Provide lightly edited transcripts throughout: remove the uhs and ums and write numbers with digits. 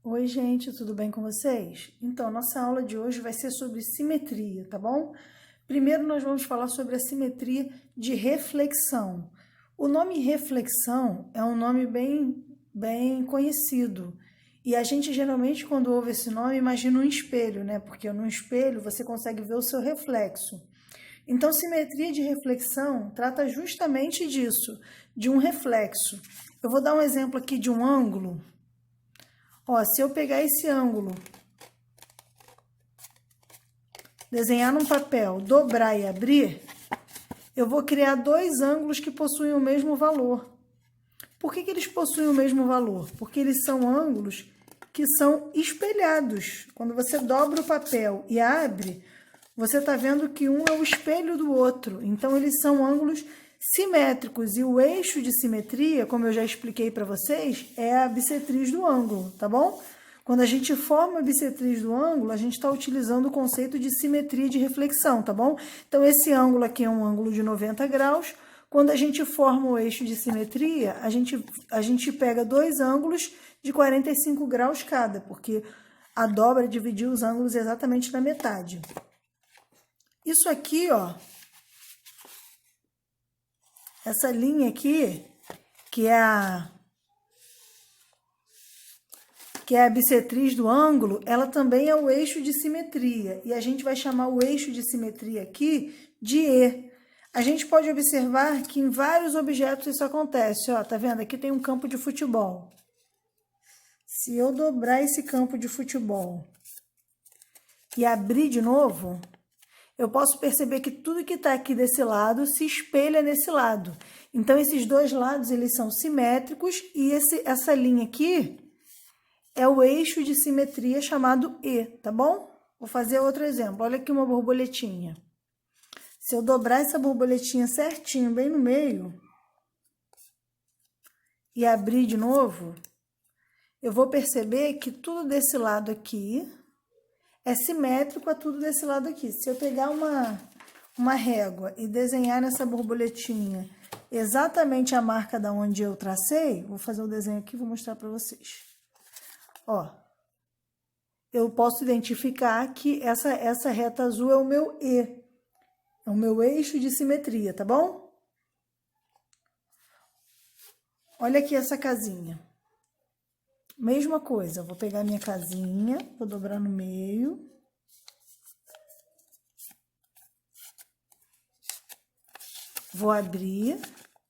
Oi, gente, tudo bem com vocês? Então, nossa aula de hoje vai ser sobre simetria, tá bom? Primeiro, nós vamos falar sobre a simetria de reflexão. O nome reflexão é um nome bem conhecido. E a gente geralmente, quando ouve esse nome, imagina um espelho, né? Porque no espelho você consegue ver o seu reflexo. Então, simetria de reflexão trata justamente disso, de um reflexo. Eu vou dar um exemplo aqui de um ângulo. Ó, se eu pegar esse ângulo, desenhar num papel, dobrar e abrir, eu vou criar dois ângulos que possuem o mesmo valor. Por que eles possuem o mesmo valor? Porque eles são ângulos que são espelhados. Quando você dobra o papel e abre, você está vendo que um é o espelho do outro. Então, eles são ângulos simétricos. E o eixo de simetria, como eu já expliquei para vocês, é a bissetriz do ângulo, tá bom? Quando a gente forma a bissetriz do ângulo, a gente está utilizando o conceito de simetria de reflexão, tá bom? Então, esse ângulo aqui é um ângulo de 90 graus. Quando a gente forma o eixo de simetria, a gente pega dois ângulos de 45 graus cada, porque a dobra dividiu os ângulos exatamente na metade. Isso aqui, ó, essa linha aqui, que é a bissetriz do ângulo, ela também é o eixo de simetria. E a gente vai chamar o eixo de simetria aqui de E. A gente pode observar que em vários objetos isso acontece. Ó, tá vendo? Aqui tem um campo de futebol. Se eu dobrar esse campo de futebol e abrir de novo, eu posso perceber que tudo que está aqui desse lado se espelha nesse lado. Então, esses dois lados, eles são simétricos e essa linha aqui é o eixo de simetria chamado E, tá bom? Vou fazer outro exemplo. Olha aqui uma borboletinha. Se eu dobrar essa borboletinha certinho, bem no meio, e abrir de novo, eu vou perceber que tudo desse lado aqui é simétrico a tudo desse lado aqui. Se eu pegar uma régua e desenhar nessa borboletinha exatamente a marca da onde eu tracei, vou fazer o desenho aqui e vou mostrar para vocês. Ó, eu posso identificar que essa reta azul é o meu E, é o meu eixo de simetria, tá bom? Olha aqui essa casinha. Mesma coisa, vou pegar minha casinha, vou dobrar no meio. Vou abrir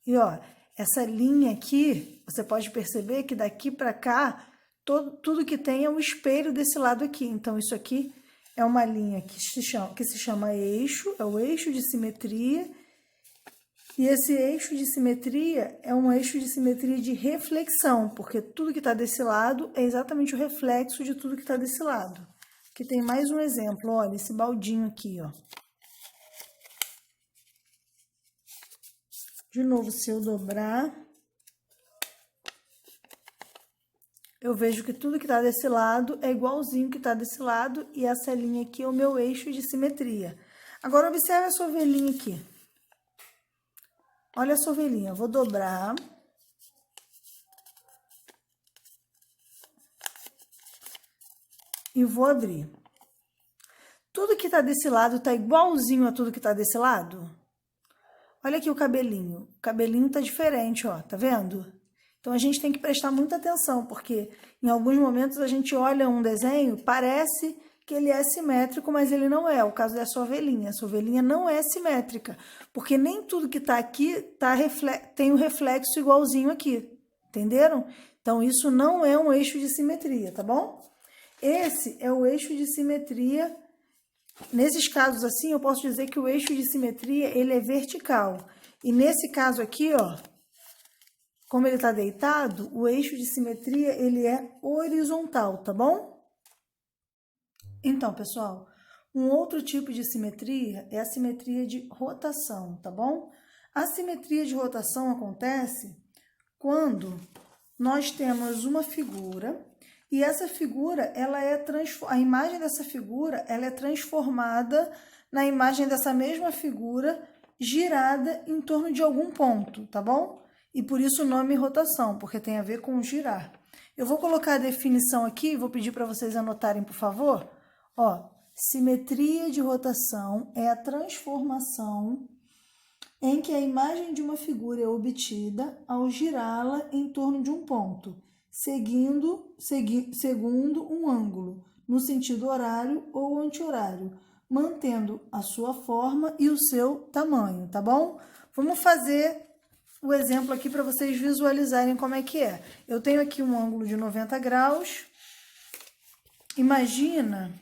e, ó, essa linha aqui, você pode perceber que daqui para cá, tudo que tem é um espelho desse lado aqui. Então, isso aqui é uma linha que se chama eixo, é o eixo de simetria. E esse eixo de simetria é um eixo de simetria de reflexão, porque tudo que está desse lado é exatamente o reflexo de tudo que está desse lado. Aqui tem mais um exemplo, olha, esse baldinho aqui, ó. De novo, se eu dobrar, eu vejo que tudo que está desse lado é igualzinho que está desse lado, e essa linha aqui é o meu eixo de simetria. Agora, observe a sua ovelhinha aqui. Olha a sua ovelhinha, eu vou dobrar. E vou abrir. Tudo que está desse lado está igualzinho a tudo que está desse lado? Olha aqui o cabelinho. O cabelinho está diferente, ó, tá vendo? Então, a gente tem que prestar muita atenção, porque em alguns momentos a gente olha um desenho, parece que ele é simétrico, mas ele não é. O caso da sua ovelhinha. A sua ovelhinha não é simétrica, porque nem tudo que está aqui tem um reflexo igualzinho aqui. Entenderam? Então, isso não é um eixo de simetria, tá bom? Esse é o eixo de simetria. Nesses casos assim, eu posso dizer que o eixo de simetria, ele é vertical. E nesse caso aqui, ó, como ele está deitado, o eixo de simetria, ele é horizontal, tá bom? Então, pessoal, um outro tipo de simetria é a simetria de rotação, tá bom? A simetria de rotação acontece quando nós temos uma figura e essa figura, a imagem dessa figura, ela é transformada na imagem dessa mesma figura girada em torno de algum ponto, tá bom? E por isso o nome rotação, porque tem a ver com girar. Eu vou colocar a definição aqui, vou pedir para vocês anotarem, por favor. Ó, simetria de rotação é a transformação em que a imagem de uma figura é obtida ao girá-la em torno de um ponto, segundo um ângulo, no sentido horário ou anti-horário, mantendo a sua forma e o seu tamanho, tá bom? Vamos fazer o exemplo aqui para vocês visualizarem como é que é. Eu tenho aqui um ângulo de 90 graus. Imagina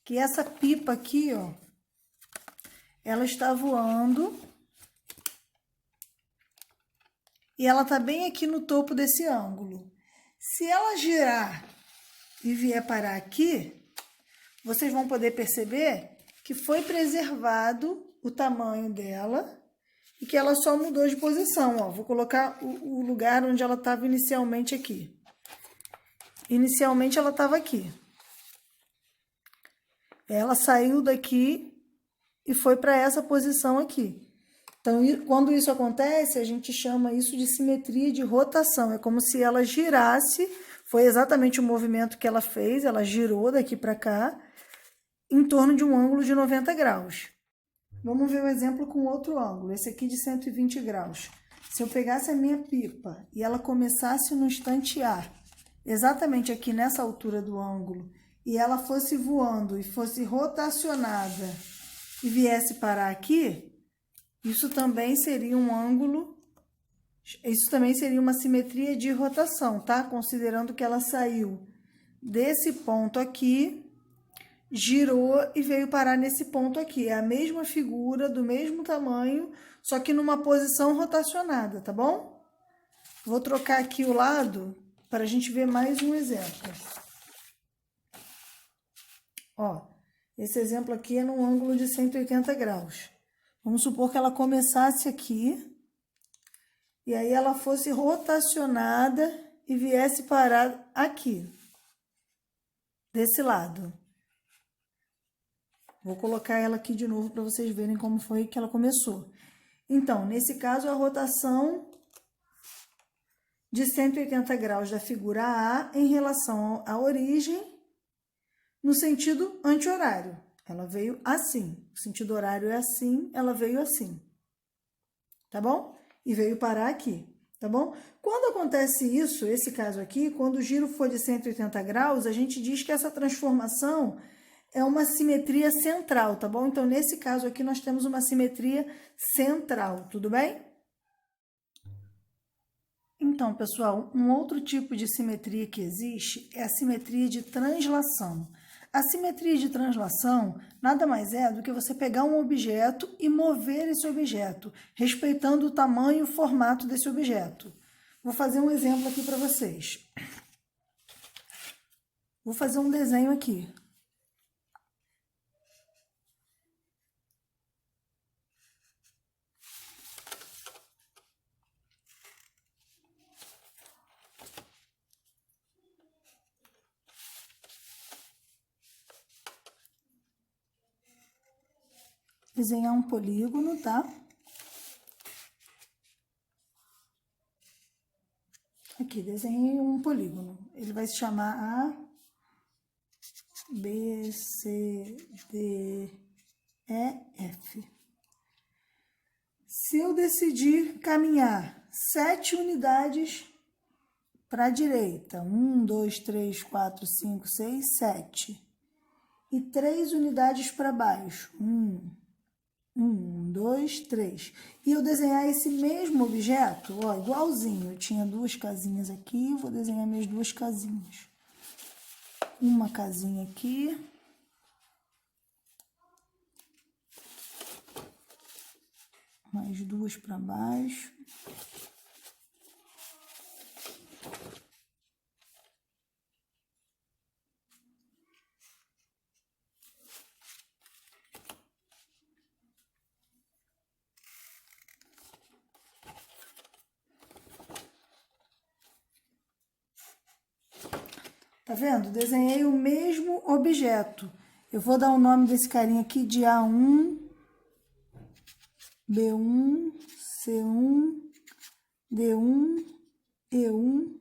que essa pipa aqui, ó, ela está voando e ela está bem aqui no topo desse ângulo. Se ela girar e vier parar aqui, vocês vão poder perceber que foi preservado o tamanho dela e que ela só mudou de posição, ó. Vou colocar o lugar onde ela estava inicialmente aqui. Inicialmente ela estava aqui. Ela saiu daqui e foi para essa posição aqui. Então, quando isso acontece, a gente chama isso de simetria de rotação. É como se ela girasse, foi exatamente o movimento que ela fez, ela girou daqui para cá, em torno de um ângulo de 90 graus. Vamos ver o exemplo com outro ângulo, esse aqui de 120 graus. Se eu pegasse a minha pipa e ela começasse no instante A, exatamente aqui nessa altura do ângulo, e ela fosse voando e fosse rotacionada e viesse parar aqui, isso também seria um ângulo, isso também seria uma simetria de rotação, tá? Considerando que ela saiu desse ponto aqui, girou e veio parar nesse ponto aqui. É a mesma figura, do mesmo tamanho, só que numa posição rotacionada, tá bom? Vou trocar aqui o lado para a gente ver mais um exemplo. Ó, esse exemplo aqui é num ângulo de 180 graus. Vamos supor que ela começasse aqui, e aí ela fosse rotacionada e viesse parar aqui, desse lado. Vou colocar ela aqui de novo para vocês verem como foi que ela começou. Então, nesse caso, a rotação de 180 graus da figura A em relação à origem, no sentido anti-horário. Ela veio assim. O sentido horário é assim, ela veio assim. Tá bom? E veio parar aqui. Tá bom? Quando acontece isso, esse caso aqui, quando o giro for de 180 graus, a gente diz que essa transformação é uma simetria central, tá bom? Então, nesse caso aqui, nós temos uma simetria central, tudo bem? Então, pessoal, um outro tipo de simetria que existe é a simetria de translação. A simetria de translação nada mais é do que você pegar um objeto e mover esse objeto, respeitando o tamanho e o formato desse objeto. Vou fazer um exemplo aqui para vocês. Vou fazer um desenho aqui. Desenhar um polígono, tá? Aqui, desenhei um polígono. Ele vai se chamar A, B, C, D, E, F. Se eu decidir caminhar 7 unidades para a direita, 1, 2, 3, 4, 5, 6, 7, e 3 unidades para baixo, 1, 2, 3. E eu desenhar esse mesmo objeto, ó, igualzinho. Eu tinha 2 casinhas aqui, vou desenhar minhas 2 casinhas. Uma casinha aqui. Mais 2 para baixo. Tá vendo? Desenhei o mesmo objeto. Eu vou dar o nome desse carinha aqui de A1, B1, C1, D1, E1,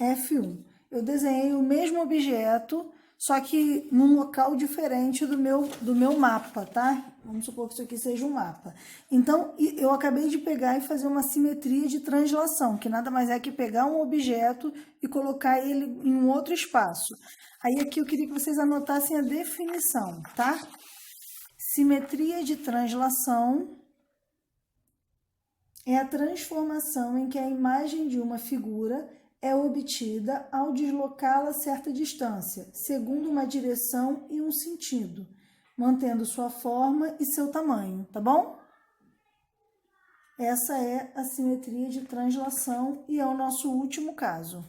F1. Eu desenhei o mesmo objeto, só que num local diferente do meu mapa, tá? Vamos supor que isso aqui seja um mapa. Então, eu acabei de pegar e fazer uma simetria de translação, que nada mais é que pegar um objeto e colocar ele em um outro espaço. Aí aqui eu queria que vocês anotassem a definição, tá? Simetria de translação é a transformação em que a imagem de uma figura é obtida ao deslocá-la a certa distância, segundo uma direção e um sentido, mantendo sua forma e seu tamanho, tá bom? Essa é a simetria de translação e é o nosso último caso.